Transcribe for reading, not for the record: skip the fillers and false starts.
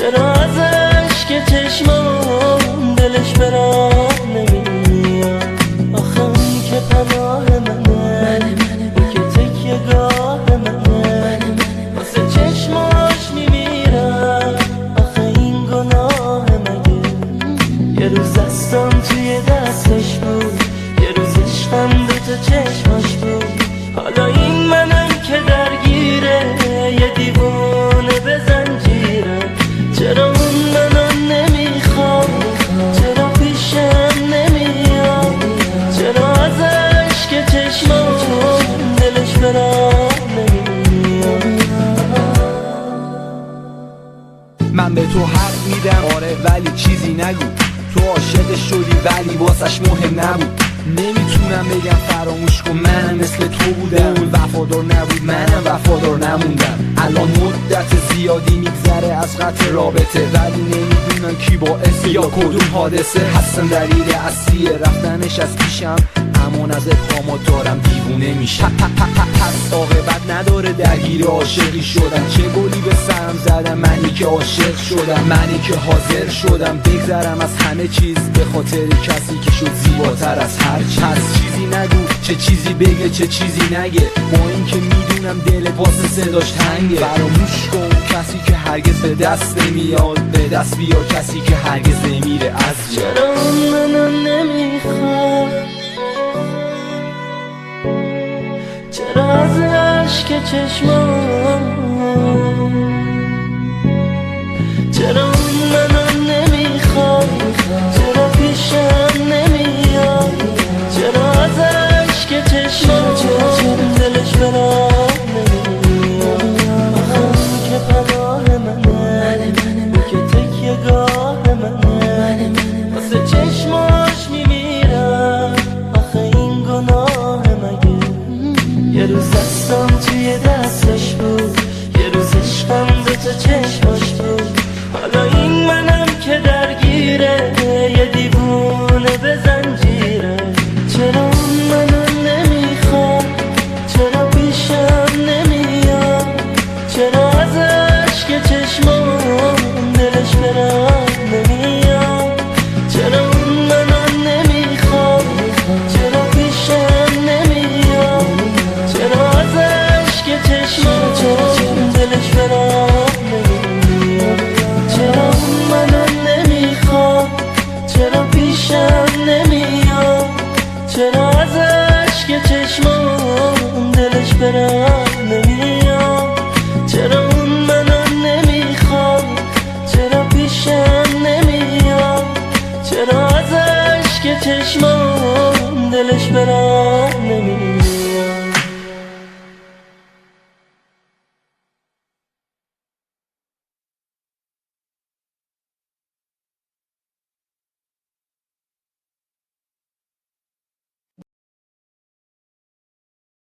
چرا از اشک چشمام دلش برام نمیاد؟ آخه اون که پناه منه، اون که تکیه گاه منه، واسه چشماش میمیرم. آخه این گناه مگه؟ یه روز دستم توی دستش بود، یه روز عشقم دوتا چشماش بود. حالا این منم که درگیره، یه دیوونه به زنجیره. چرا اون منو نمیخواد؟ چرا پیشم نمیاد؟ چرا از اشک چشمام دلش برام نمیاد؟ من به تو حق میدم آره، ولی چیزی نگو. تو عاشق شدی ولی واسش مهم نبود. نمیتونم بگم فراموش کن، منم مثل تو بودم. اون وفادار نبود، منم وفادار نموندم. الان مدت زیادی میگذره از قطع رابطه، ولی نمیدونم کی باعث یا کدوم حادثه. هستم دلیل اصلی رفتنش از پیشم، اما از اتهامات دارم دیوونه میشم. پس عاقبت نداره درگیر عاشقی شدم. چه گلی به سرم زدم منی که عاشق شدم، منی که حاضر شدم بگذرم از همه چیز به خاطر کسی که شد زیباتر از هر چیز. پس چیزی نگو، چه چیزی بگه چه چیزی نگه، با این که میدونم دل واسه صداش تنگه. فراموش کن کسی که هرگز به دست نمیاد، به دست بیار کسی که هرگز نمیره از جا. چرا اون منو نمیخواد؟ چرا از اشک چشمام؟ چرا اون منو نمیخواد؟ چرا پیشم نمیاد؟ چرا از اشک چشمام دلش برام نمیاد؟ آخه اون که پناه منه، اون که تکیه گاه منه، واسه چشماش میمیرم. آخه این گناه مگه؟ یه روز دستم توی دستش بود، یه روز عشقم دوتا چشماش بود. حالا این منم که درگیره، یه دیوونه به زنجیره. چرا اون منو نمیخواد؟ چرا پیشم نمیاد؟ چرا از اشک چشمام دلش برام نمیاد؟ چرا اون منو نمیخواد؟ چرا پیشم نمیاد؟ چرا از اشک چشمام دلش برام نمیاد؟ چرا اون منو نمیخواد؟ چرا پیشم نمیاد؟ چرا از اشک چشمام دلش برام نمیاد؟ چرا اون منو نمیخواد؟ چرا پیشم نمیاد؟ چرا از اشک چشمام